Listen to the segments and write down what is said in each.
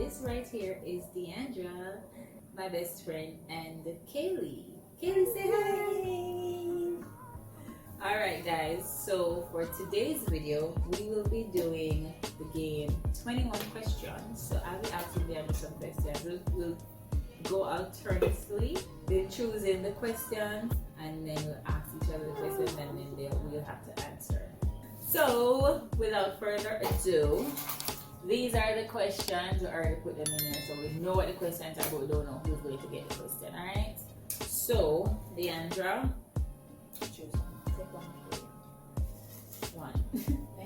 this right here is Deandra, my best friend, and Kaylee. Kaylee, say hi! Alright guys, so for today's video, we will be doing the game 21 questions. So I'll be asking Deandra some questions. We'll go alternately, then choosing the questions, and then we'll ask each other the questions, and then we'll have to answer. So without further ado, these are the questions. We already put them in there, so we know what the questions are, but we don't know who's going to get the question. Alright? So, Deandra, choose one. Take one.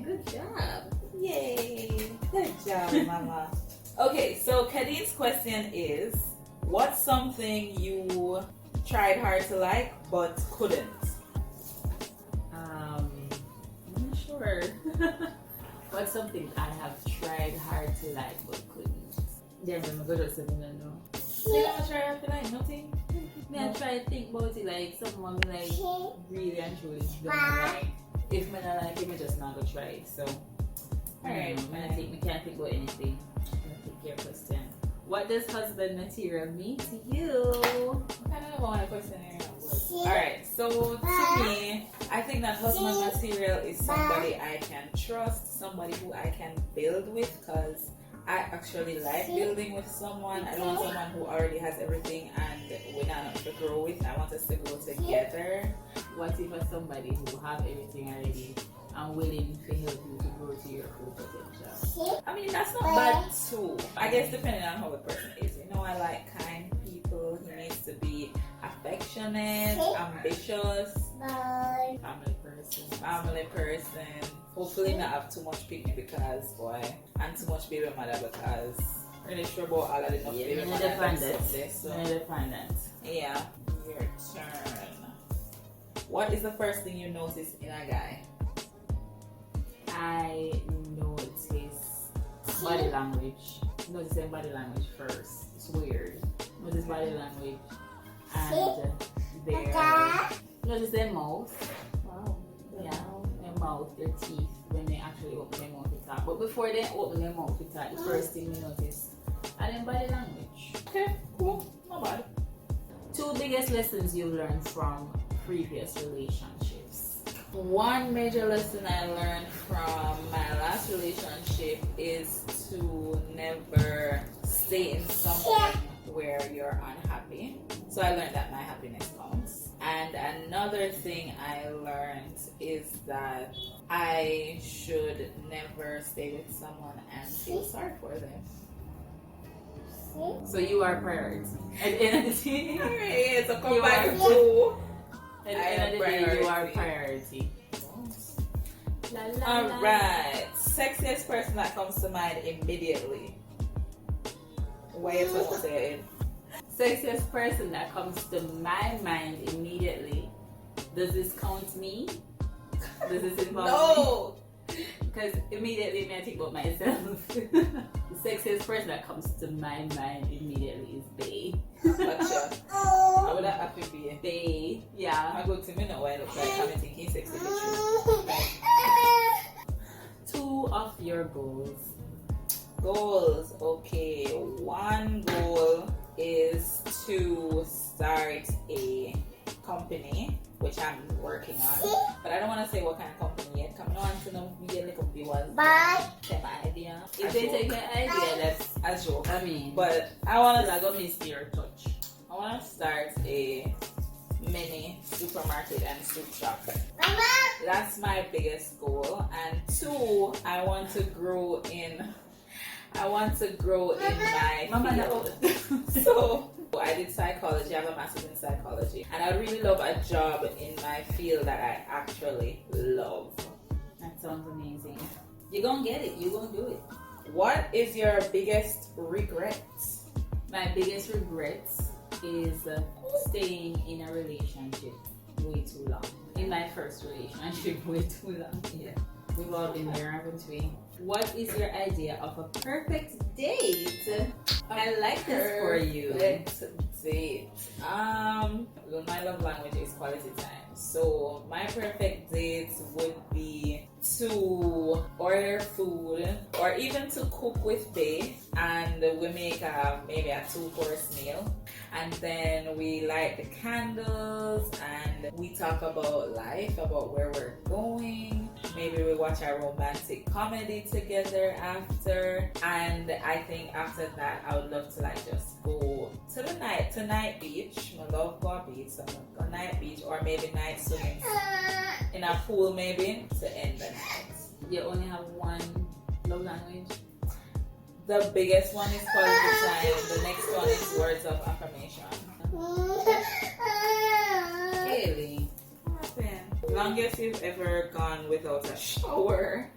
Good job. Yay. Good job, Mama. Okay, so Kadene's question is, what's something you tried hard to like but couldn't? I'm not sure. What's something I have tried hard to like but couldn't? Damn, I'm good at something I know. You don't try hard to like nothing? I try to think about it like someone like really and truly don't like. If I don't like it, I just not gonna try it. So, alright, I can't think about anything. I'm gonna take your question. What does husband material mean to you? I don't know what question here. Alright, so to me, I think that husband material is somebody I can trust, somebody who I can build with, because I actually like building with someone. I don't want someone who already has everything and we're not to grow with. I want us to grow together. What if for somebody who have everything already and willing to help you to grow to your full potential? I mean, that's not bad too. I guess depending on how the person is. You know, I like kind people. He needs to be affectionate, ambitious, family person. Hopefully not have too much picnic because boy, and too much baby mother because I'm really sure about all of the enough baby mother someday. So yeah, your turn. What is the first thing you notice in a guy? I notice body language. Notice their body language first. It's weird. Notice body language and notice their mouth. Wow. Yeah. Mouth, their teeth, when they actually open their mouth to talk. But before they open their mouth to talk, the first thing you notice and then body language. Okay, cool, not bad. 2 biggest lessons you learned from previous relationships. One major lesson I learned from my last relationship is to never stay in something where you're unhappy. So I learned that my happiness counts. And another thing I learned is that I should never stay with someone and feel sorry for them. So you are priority. At the end of the day, alright, so come back to at the end of the day, you are priority. Alright, sexiest person that comes to mind immediately. What are you supposed to say? Sexiest person that comes to my mind immediately. Does this count me? Does this involve me? Because immediately when I think about myself, the sexiest person that comes to my mind immediately is Bae. Gotcha. I would have to be Bae. Yeah. I go to me now. I look like I'm thinking sexy for you. 2 of your goals. Goals. Okay. One goal is to start a company, which I'm working on, but I don't want to say what kind of company yet. Coming on to know me the company was my idea. If they take my idea, that's a joke. I mean, but I want to go miss your touch. I want to start a mini supermarket and soup shop. That's my biggest goal. And 2, I want to grow in my field. So I did psychology. I have a master's in psychology, and I really love a job in my field that I actually love. That sounds amazing. You're gonna get it. You're gonna do it. What is your biggest regret? My biggest regret is staying in a relationship way too long. In my first relationship, way too long. Yeah. We've all been there, haven't we? What is your idea of a perfect date? I like this for you. Perfect date. My love language is quality time. So my perfect date would be to order food or even to cook with Bae, and we make maybe a 2-course meal, and then we light the candles and we talk about life, about where we're going. Maybe we watch a romantic comedy together after, and I think after that I would love to like just go to the night beach. I love go beach, so I'm gonna go night beach or maybe night swimming in a pool maybe to end the night. You only have one love language? The biggest one is quality time. The next one is words of affirmation. Really? Longest you've ever gone without a shower?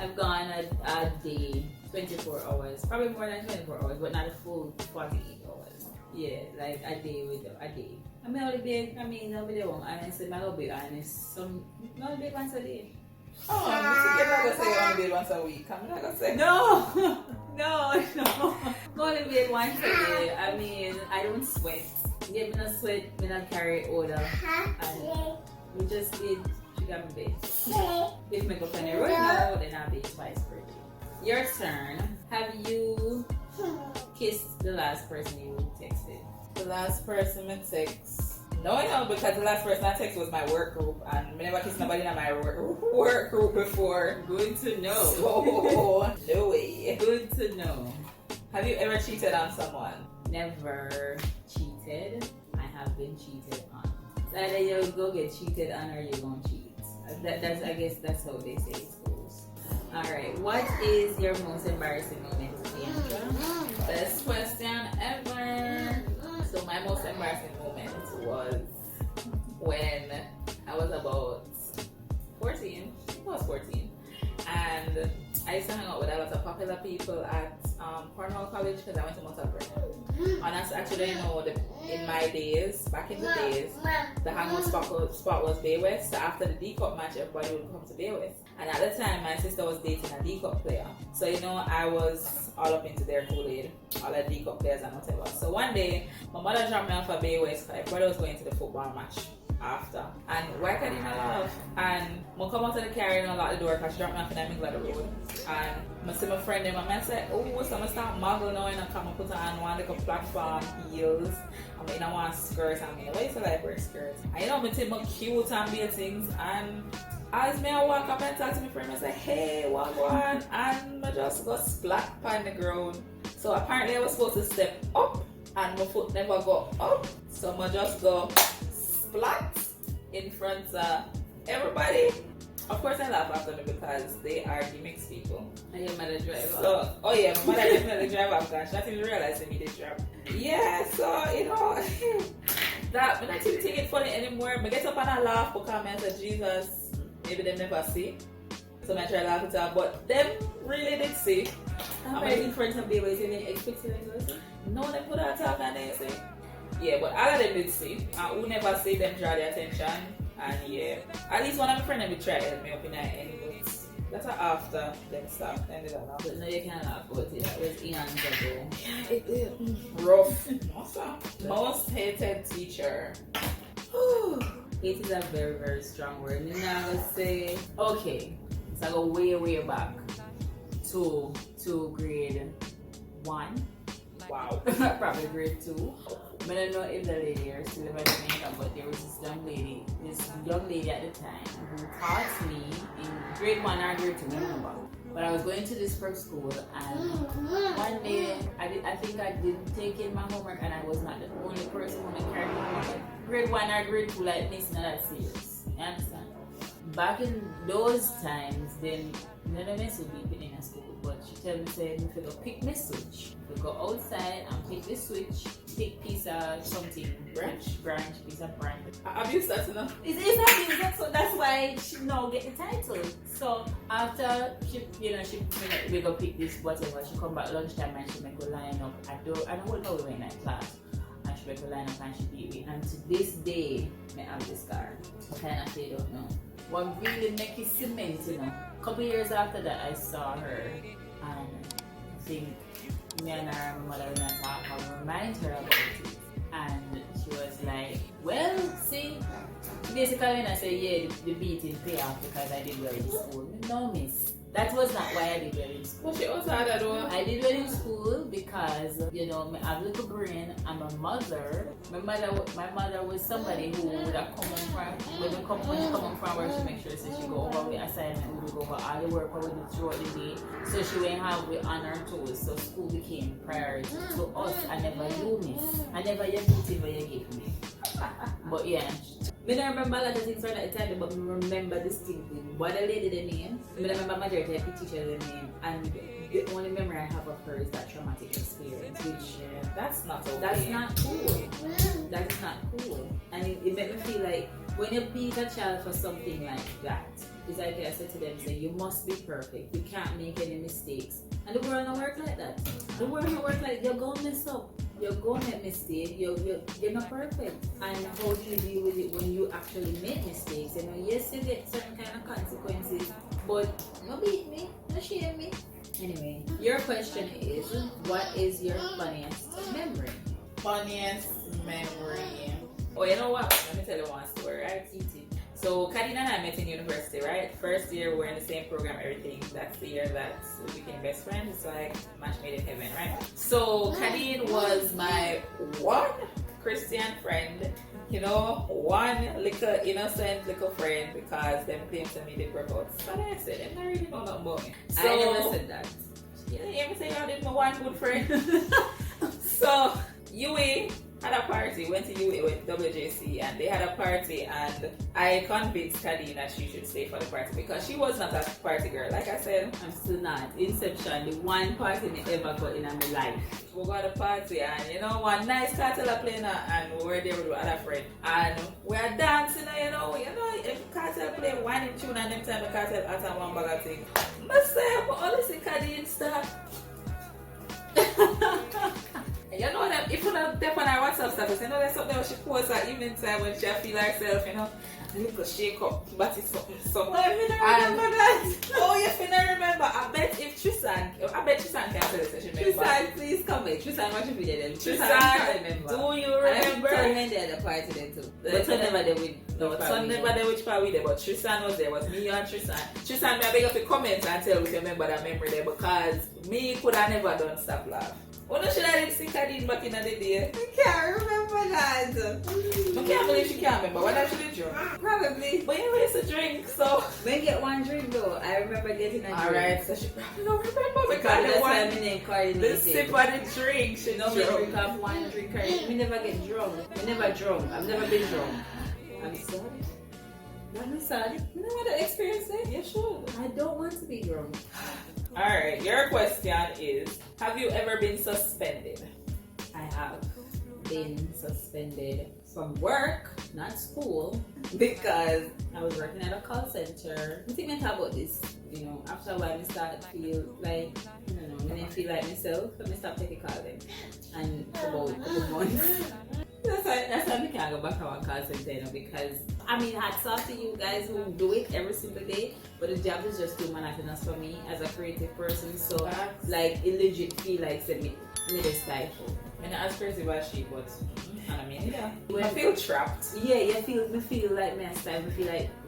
I've gone a day, 24 hours, probably more than 24 hours, but not a full 48 hours. Yeah, like a day with a day. I mean, I'll be there, honestly, I'll be honest. I'll be once a day. Oh, you're not gonna say you only did once a week. I'm not gonna say. No, only be once a day. I mean, I don't sweat. Yeah, me not sweat, me not carry odor. And we just did sugar me bed. If me go on the road now, then I'll be twice per day. Your turn. Have you kissed the last person you texted? The last person I text. No, because the last person I text was my work group, and I never kissed nobody in my work group before. Good to know. So, no way. Good to know. Have you ever cheated on someone? Never cheated. I have been cheated on. It's either you go get cheated on or you won't cheat. I guess that's how they say it goes. Alright, what is your most embarrassing moment, Deandra? Best question ever. So my most embarrassing moment was when I was about 14. I was 14. And I used to hang out with a lot of popular people at Cornwall College because I went to Mount Alberta. And that's actually, in my days, back in the days, the hangout spot was Bay West. So after the D-Cup match, everybody would come to Bay West. And at the time, my sister was dating a D-Cup player. So, I was all up into their Kool-Aid, all the D-Cup players and whatever. So one day, my mother dropped me off at Bay West because my brother was going to the football match after. And why couldn't I laugh? And I come out of the car and lock the door because she dropped me off in the middle of the road. And I see my friend and I said, oh, so I'm going to start muggle now and I come and put on one like a platform heels. I want skirts. Why is it like wear skirts? And I take my cute and be things. And as I walk up and talk to my friend, I say, hey, what on? And I just got splat on the ground. So apparently I was supposed to step up and my foot never go up. So I just go splat in front of everybody. Of course I laugh after them because they are gimmicks people. And your mother drive off. So, oh yeah, my mother definitely drive off because she didn't realize that me did drive. Yeah, so that, but I didn't take it funny anymore. I get up and I laugh because I said, Jesus, maybe they never see. So I try to laugh it up, but them really did see. I'm in front of babies and they expected them to see. No, they put out talk and they say. Yeah, but all of them did see. And who never see them draw their attention. And yeah, at least one of my friends would try to help me up in that anyway. That's after them stuff. But no, you can't laugh about it. That was eons ago. Yeah, it is rough. Awesome. Most hated teacher. Hate is a very, very strong word. And then I would say, okay, so I go way, way back to grade 1. Wow. Probably grade 2. But I don't know if the lady are still in Jamaica, but there was this young lady at the time who taught me in grade 1 or grade 2, I don't remember. But I was going to this prep school and one day I think I didn't take in my homework and I was not the only person who carried my homework. Grade 1 or grade 2, like it's not that serious. You understand? Back in those times, then none of us would be in a school. But she tell me, say, if you go pick my switch, you go outside and pick the switch, pick piece of something, piece of branch. Have you started enough? It's not business, so that's why she now get the title. So after she we go pick this whatever, she come back lunchtime and she make a line up. I don't know we were in that class. And she make a line up and she beat me. And to this day, I have this scar. I kind of say don't know. What really make it cement, A couple years after that, I saw her, and I think me and her mother in a talk and remind her about it. And she was like, well, see, Basically, when I say, yeah, the beating pay off because I did well in school. No, miss. That was not why I did well in school. But she also had that one. I did well in school because, you know, I have a little brain. I'm a mother. My mother was somebody who would have come home from, when she come home from work, she make sure so she go over with assignment, we would go over all the work we would do throughout the day. So she went have with on her toes. So school became priority to us. I never you miss. I never you beat what you gave me. But yeah. I don't remember a lot of things from that time, but I remember distinctly what the lady the name. I remember majority of the teacher the name, and the only memory I have of her is that traumatic experience, which that's not okay. That's not cool. That's not cool. And it made me feel like when you beat a child for something like that, it's like I said to them, say you must be perfect. You can't make any mistakes. And the world don't work like that. The world don't work like you're gonna mess up. You're going to make mistakes, you're not perfect. And how do you deal with it when you actually make mistakes? You know, yes, you get certain kind of consequences, but no beat me, no shame me. Anyway, your question is, what is your funniest memory? Funniest memory. Oh, you know what? Let me tell you one story, right? So, Kadene and I met in university, right? First year, we're in the same program, everything. That's the year that we became best friends. It's like match made in heaven, right? So, Kadene was my one Christian friend, you know, one little innocent little friend, because them claimed to me they broke out. But I said, they don't really know nothing about me. So, I never said that. Yeah, you ever say I did my one good friend? So, UA had a party, went to UA with WJC, and they had a party, and I convinced Kadene that she should stay for the party because she was not a party girl. Like I said, I'm still not. Inception, the one party I ever got in my life. We got a party, and you know, one nice cartel playing, and we were there with other friend, and we are dancing, you know, if cartel play one tune, and them time the cartel at one bag of thing. But say, but only see Kadene start. You know that if you don't tap on her WhatsApp status, you know there's something she posts at evening time when she feel herself, you know, a little shake up, but it's something. I remember that. Oh, you finna remember. I bet Tristan can tell us she remember. Tristan, please come back. Tristan, watch the video then. Tristan, do you remember? I remember the party then too. But Son never there with. No, Son never there which part we there, but Tristan was there. Was me and Tristan. Tristan, may I beg up the comments and tell if you remember that memory there, because me could have never done stop laugh. Oh no, should I didn't see Kadene back in the day? I can't remember that. I can't believe she can't remember. What actually drink? Probably. But you used to drink, so. We get one drink though. I remember getting a drink. Alright, so she probably don't remember because that's the why my name coordinated. the sip of the drink, she No, we drink off one drink. We never get drunk. We never drunk. I've never been drunk. I'm sorry. I'm sorry. You know what the experience is? You should. I don't want to be drunk. Alright, your question is, have you ever been suspended? I have been suspended from work, not school, because I was working at a call center. I think I talk about this, you know, after a while I start to feel like, I don't know, when I feel like myself, I start taking call them. And for about a couple months. That's why I can't go back to our call center, you know, because I mean, hats off to you guys who do it every single day, but the job is just too monotonous for me as a creative person. So, like, it legit feel like me stifle. And as crazy as she was, I mean, yeah, I feel trapped. Yeah, me feel like me stifle.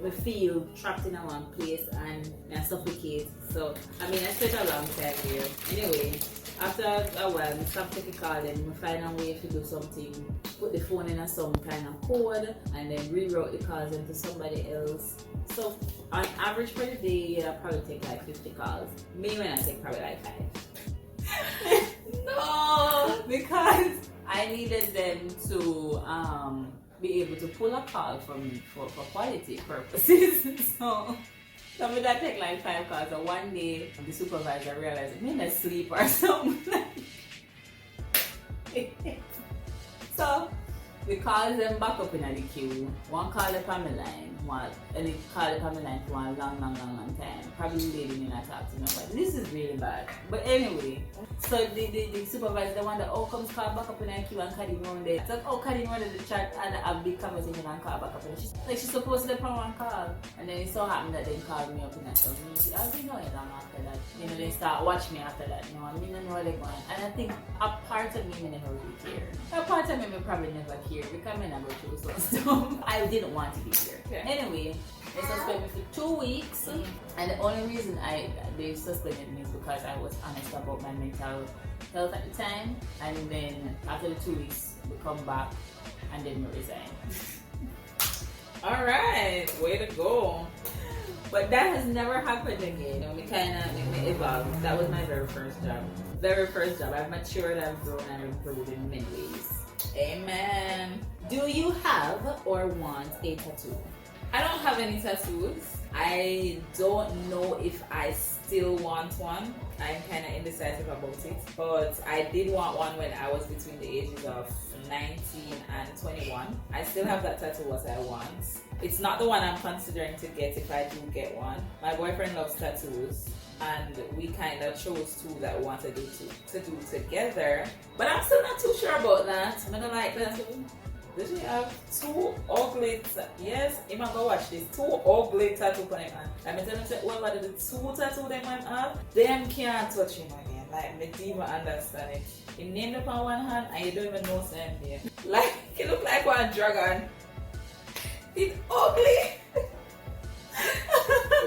Me feel trapped in a one place and I suffocate. So, I mean, I spent a long time here. Anyway. After a while, I stopped taking call and I find a way to do something, put the phone in some kind of code and then reroute the calls into somebody else. So on average for the day, I probably take like 50 calls. Me when I take probably like 5. No, because I needed them to be able to pull a call from me for quality purposes. So me that take like 5 calls, and one day the supervisor realized I'm asleep or something. So we call them back up in the queue. One call up on the line. one, and they call it on the line for one long time. Probably lady may not talk to nobody. This is really bad. But anyway, so the supervisor, the one that comes call back up in the queue and Kadene around there. It's like, Kadene wanted to chat and have a big conversation and call back up. And she's supposed to come and call. And then it so happened that they called me up in that stuff. I was like, no, it's not after that. You know, they start watching me after that. You know, I mean, I know where they're going. And I think a part of me never really cared. A part of me probably never cared because I never chose some stuff. I didn't want to be here. Okay. Anyway, they suspended me for 2 weeks. And the only reason they suspended me is because I was honest about my mental health at the time. And then after the 2 weeks, we come back and then we resign. Alright, way to go. But that has never happened again. We kind of evolved. That was my very first job. I've matured, I've grown, and improved in many ways. Amen. Do you have or want a tattoo? I don't have any tattoos. I don't know if I still want one. I'm kind of indecisive about it. But I did want one when I was between the ages of 19 and 21. I still have that tattoo as I want. It's not the one I'm considering to get if I do get one. My boyfriend loves tattoos, and we kind of chose two that we want to do together. But I'm still not too sure about that. I don't like that. Does she have two ugly yes, you might go watch this. Two ugly tattoo on him. Let me tell you, whoever the two tattoo them might have, them can't touch him again. Like, me didn't even understand it. You named up on one hand and you don't even know something there. Like, he look like one dragon. It's ugly.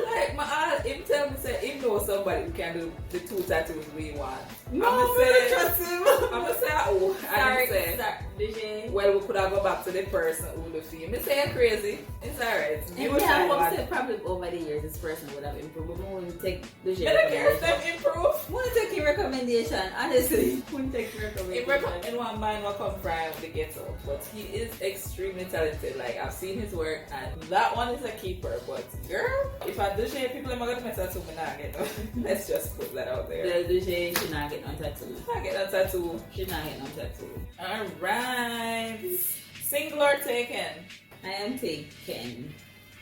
Like, my aunt, him tell me, say, him know somebody who can do the two tattoos we want. No, I'm gonna trust him. I'm gonna say, oh, sorry. Well, we could have go back to the person who the film. Me say, you're crazy. It's alright. I would probably over the years this person would have improved. But when we take the I don't care if them improve. Want to take your recommendation, honestly. Want to take your recommendation. Anyone mind what come from the ghetto, but he is extremely talented. Like, I've seen his work, and that one is a keeper. But girl, if I do share people, I'm gonna tattoo me not get no. Let's just put that out there. The she not get no tattoo. Not get no tattoo. She not get no tattoo. Alright. Single or taken? I am taken.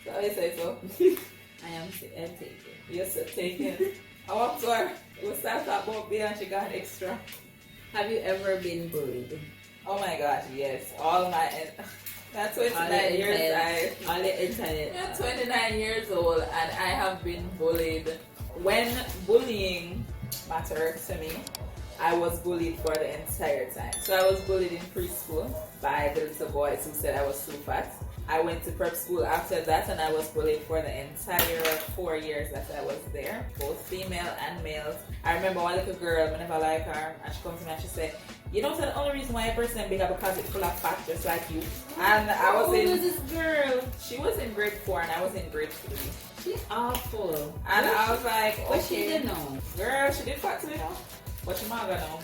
So you say so? I am taken. Yes, taken. I walked to her. We start talking about beer and she got extra. Have you ever been bullied? Oh my gosh, yes. All my... At 29 years, I'm 29 years old and I have been bullied. When bullying mattered to me, I was bullied for the entire time. So I was bullied in preschool by the little boys who said I was too fat. I went to prep school after that and I was bullied for the entire 4 years that I was there, both female and males. I remember one little girl, whenever I like her, and she comes to me and she said, you know, the only reason why a person is bigger because it's full of fat, just like you. And I was Who was this girl? She was in grade 4 and I was in grade 3. She's awful. And I was like, okay. But she didn't know. Girl, she did fat to me now. But she might know.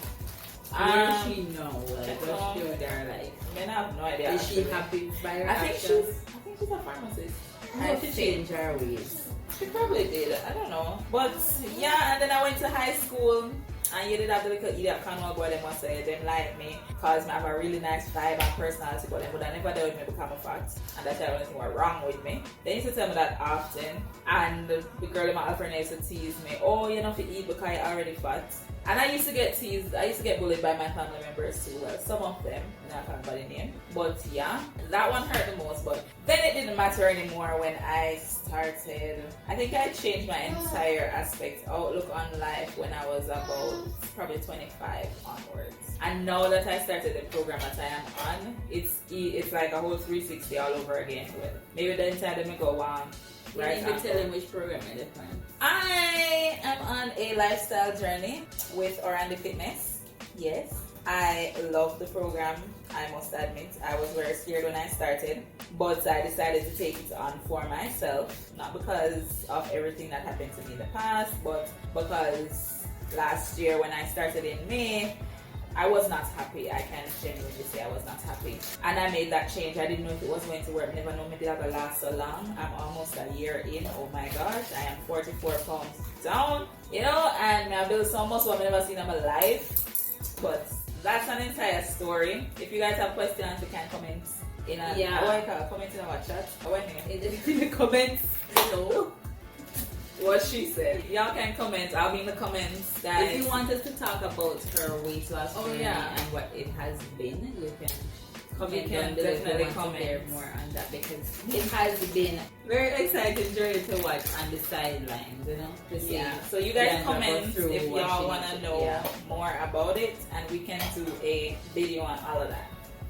Where does she know? Like, what's she doing there? Like, I have no idea. Is she happy by her I think she's a pharmacist. I should change her ways. She probably did. I don't know. But yeah, and then I went to high school. And you did have the little idiot Conwell boy, they must say, them like me, because I have a really nice vibe and personality, but they would have never dealt with me become a fact. And that's why anything was wrong with me. They used to tell me that often. And the girl in my girlfriend used to tease me, oh, you know, if you eat because you're already fat. And I used to get teased, I used to get bullied by my family members too. Well, some of them, not everybody name. But yeah, that one hurt the most. But then it didn't matter anymore when I started. I think I changed my entire outlook on life when I was about probably 25 onwards. And now that I started the program that I am on, it's like a whole 360 all over again. Well, maybe the entire me go on. Right, you can tell them which program you're on. I am on a lifestyle journey with Orlando Fitness. Yes, I love the program. I must admit, I was very scared when I started, but I decided to take it on for myself, not because of everything that happened to me in the past, but because last year when I started in May, I was not happy. I can genuinely say I was not happy. And I made that change. I didn't know if it was going to work. Never know maybe that will last so long. I'm almost a year in. Oh my gosh. I am 44 pounds down. You know, and I built so much what I've never seen in my life. But that's an entire story. If you guys have questions, you can comment in a comment in our chat. In the comments below what she said. Y'all can comment. I'll be in the comments, guys. If you want us to talk about her weight loss journey and what it has been, you can comment down below. Definitely comment more on that, because it has been very exciting journey to watch on the sidelines, you know. To see So you guys Deandra comment if y'all want to know more about it, and we can do a video on all of that.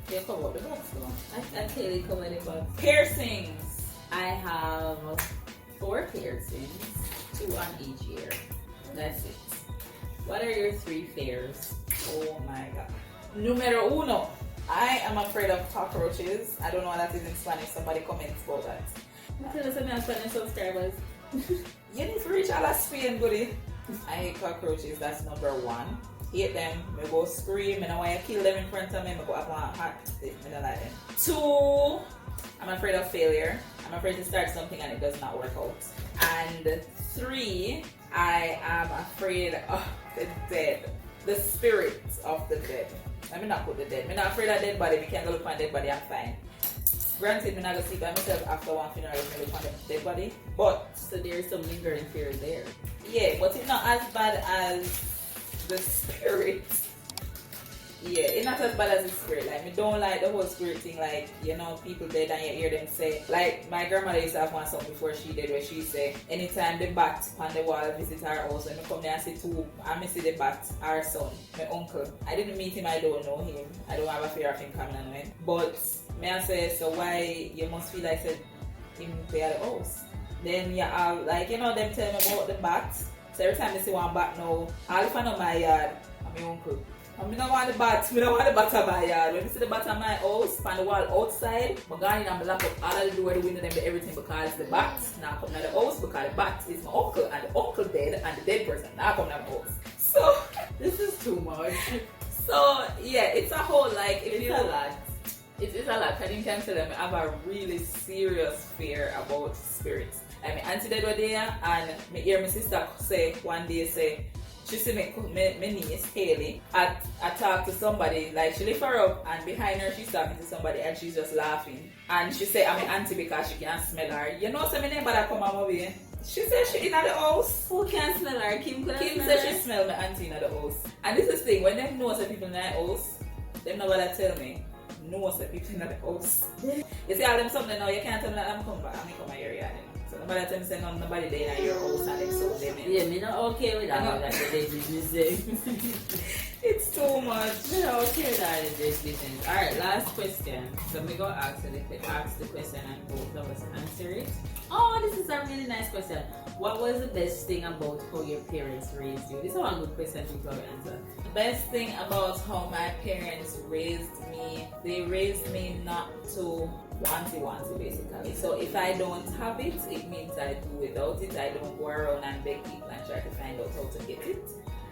Yeah, cover the box though. I clearly covered the box. Piercings. I have 4 piercings, 2 on each ear. That's it. What are your 3 fears? Oh my god. Numero uno. I am afraid of cockroaches. I don't know what that is in Spanish. Somebody comments about that. Tell us about Spanish subscribers. You need to reach all that Spain, buddy. I hate cockroaches. That's number 1. Hate them. I go scream. I don't want to kill them in front of me. I go up on hot. I don't like them. 2. I'm afraid of failure. I'm afraid to start something and it does not work out. And 3, I am afraid of the dead. The spirits of the dead. Let me not put the dead. I'm not afraid of dead body. We can't go look on dead body. I'm fine. Granted, I'm not going to see by myself after one funeral. I'm going to look on dead body. But so there's some lingering fear there. Yeah, but it's not as bad as the spirits. Yeah, it's not as bad as the spirit. Like, I don't like the whole spirit thing. Like, you know, people dead and you hear them say, like, my grandmother used to have one song before she did, where she say, anytime the bat on the wall visit her house, when I come there and see 2, I see the bat, our son, my uncle. I didn't meet him, I don't know him. I don't have a fear of him coming and going. But may I say, so why you must feel like said him be at the house? Then you have, like, you know, them tell me about the bat. So every time they see one bat now, all if I know my yard, I'm my uncle. I don't want the bat. I don't want the bat in my yard. When I see the bat in my house, on the wall outside, I'm going and lock up all of the door, the window, and everything, because the bat now come to the house, because the bat is my uncle, and the uncle dead, and the dead person now come to the house. So this is too much. So yeah, it's a whole, like, it's a lot. It is a lot. I think I tell them I have a really serious fear about spirits. I mean, auntie dead were there, and me hear my sister say one day, say, she see me niece, Haley, I talk to somebody, like she lift her up and behind her she's talking to somebody and she's just laughing. And she say, I'm an auntie because she can't smell her. You know, so my neighbor that come on my way. She said she in the house. Who can't smell her? Kim said she smell my auntie in the house. And this is the thing, when them know some people in the house, them know what they tell me. Know some people in the house. You see all them something now, you can't tell me that I'm come back. I'm come here, you know. So nobody tell me say nobody there in your house and them so them. Yeah, me not okay with that. That the business. It's too much. Me not okay with that the business. Alright, last question. So me go ask the question and both of us answer it. Oh, this is a really nice question. What was the best thing about how your parents raised you? This is one good question to answer. The best thing about how my parents raised me, they raised me not to wanty basically. So if I don't have it, it means I do without it. I don't go around and beg people and try to find out how to get it.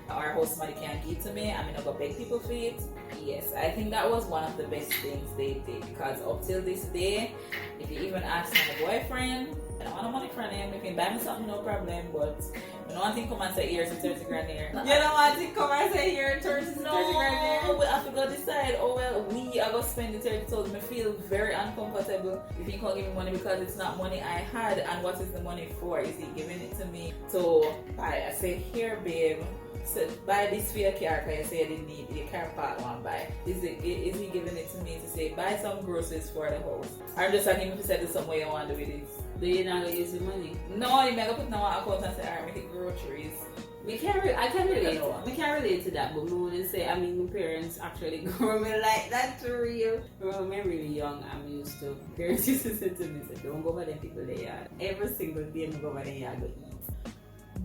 Our house money can't give to me. I'm not gonna beg people for it. Yes, I think that was one of the best things they did, because up till this day, if you even ask my boyfriend, I don't want no money from him. If you buy me something, no problem. But you don't want to come and say here's 30 grand here. You don't want to come and say here 30 grand here. We have to go decide. Oh well, we are gonna spend the 30,000. I feel very uncomfortable if you can't give me money, because it's not money I had. And what is the money for? Is he giving it to me to buy? I say, here, babe. So buy this for your car, because you say you didn't need your car part one buy. Is he giving it to me to say buy some groceries for the house? I'm just asking him if he said there's some way you want to do with this. Do you not gonna use the money? No, you never put no account and say, alright, make it groceries. I can relate. We can relate to that, but we wouldn't say. I mean, my parents actually grew me like that for real. When I'm really young, I'm used to. Parents used to say to me, say, don't go by the people they yard. Every single day, I go by the yard to eat.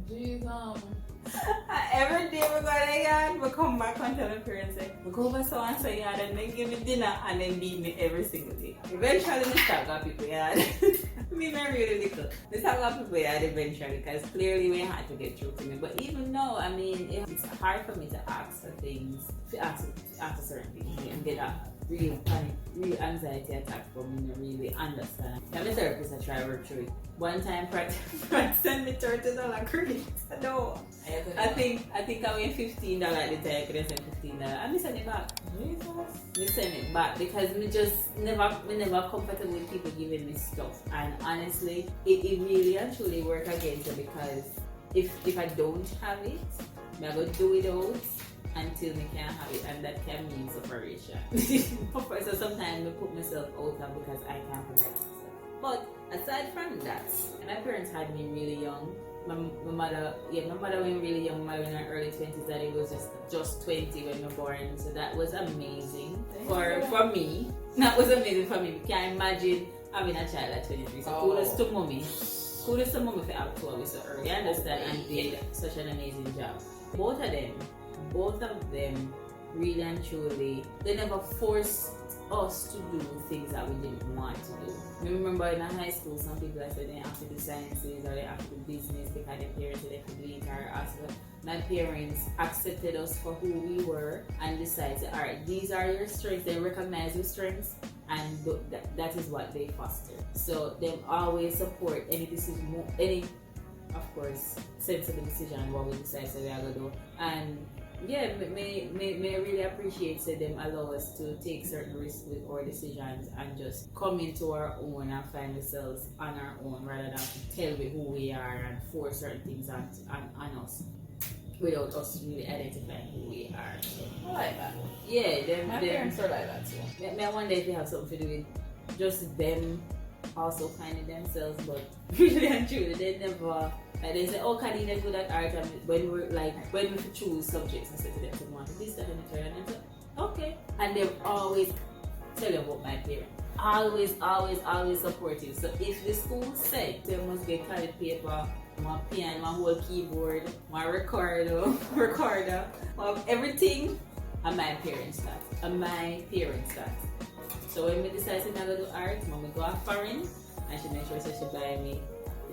Jeez, every day we go to the yard, we come back and tell my parents, say, we go by so and so yard and then give me dinner and then beat me every single day. Eventually, we start going people yard. Me really little. This how a lot of people yard eventually, because clearly we had to get through to me. But even though, I mean, it's hard for me to ask for things, to ask for certain things and get real panic, real anxiety attack for me to really understand. And my therapist I try to work through it. One time Pratt sent me $30 credit. No. I think I went $15 at the time, could I send $15 and I send it back. Me send it back because me never comfortable with people giving me stuff, and honestly it really and truly work against it because if I don't have it, I go do it out until I can't have it, and that can mean separation. So sometimes I put myself out because I can't provide myself. But aside from that, my parents had me really young. My mother went really young. My mother in her early 20s. Daddy was just 20 when we were born. So that was amazing for me. That was amazing for me. You can't imagine having a child at 23. So kudos to mommy. Kudos to mommy for having to me so early. I understand and did such an amazing job. Both of them really and truly, they never forced us to do things that we didn't want to do. I remember in high school, some people said they have to do sciences or they have to do business because their parents said they could do it or us. My parents accepted us for who we were and decided, alright, these are your strengths. They recognize your strengths and that is what they foster. So they always support any decision, of course, sensible decision what we decide so we are going to do. And yeah, may really appreciate them allow us to take certain risks with our decisions and just come into our own and find ourselves on our own rather than to tell me who we are and force certain things on us without us really identifying who we are. So, I like that. Yeah, my parents are like that too. I wonder if they have something to do with just them also finding themselves, but really and truly they never. They say, oh, Kadene good at art, and when we choose subjects, I said to them, I want this, that, and the third, and I said, okay. And they always tell you about my parents. Always supportive. So if the school said they must get toilet paper, my piano, my whole keyboard, my recorder, everything, and my parents that. So when we decide to go do art, Mom go off foreign, and she make sure she buy me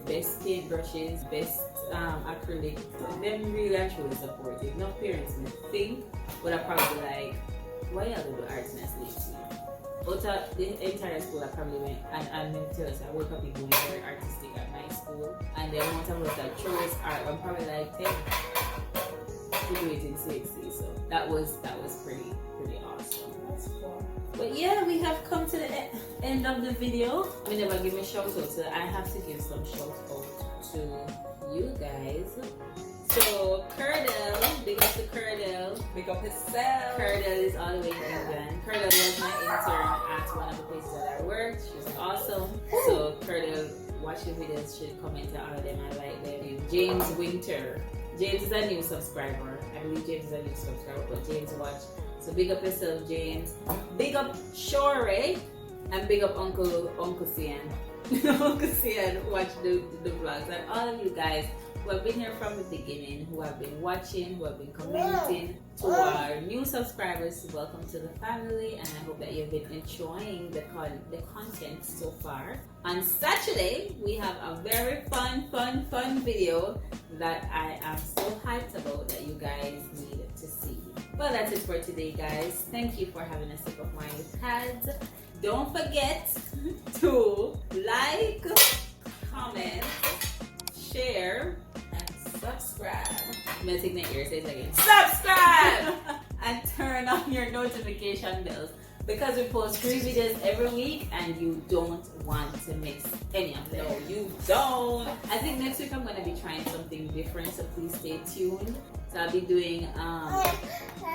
best paint brushes, best acrylic. Them really and truly supportive. No parents may think, but I probably like, why you do arts in a sleep? Out of the entire school, I probably went and tell us I woke up being very artistic at my school, and the amount of us that chose art, I'm probably like 10 to do it in 60. So that was pretty awesome. That's cool. But yeah, we have come to the end of the video. We never give a shout out, so I have to give some shout out to you guys. So Curdell, big up to Curdell. Big up himself. Curdell is all the way in England. Curdell was my intern at one of the places that I worked. She was awesome. So Curdell, watch the videos, should comment on all of them. I like them. James Winter. James is a new subscriber. I believe James is a new subscriber, but James watch. So big up yourself, James. Big up Shore, and big up Uncle Sian. Uncle Sian watch the vlogs, and all of you guys who have been here from the beginning, who have been watching, who have been commenting. To our new subscribers, welcome to the family, and I hope that you've been enjoying the content so far. On Saturday, we have a very fun video that I am so hyped about that you guys need to see. Well, that's it for today, guys. Thank you for having a sip of wine with KADZ. Don't forget to like, comment, share, and subscribe. I'm gonna take my ear, say it again. Subscribe! And turn on your notification bells because we post 3 videos every week and you don't want to miss any of them. No, you don't. I think next week I'm gonna be trying something different, so please stay tuned. So I'll be doing a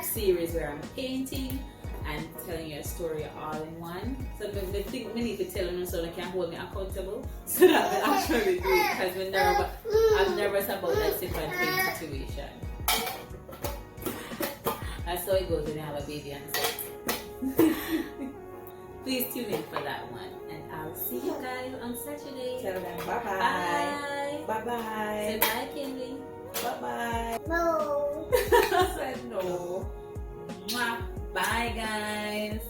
series where I'm painting and telling you a story all in one. So I think we need to tell them so they can hold me accountable so that we actually do it, because I'm nervous about that sip and paint situation. That's how it goes when you have a baby and stuff. Please tune in for that one, and I'll see you guys on Saturday. Tell them bye-bye. Bye. Bye-bye. Say bye, Kimberly. Bye-bye. No. I said no. Mwah. Bye, guys.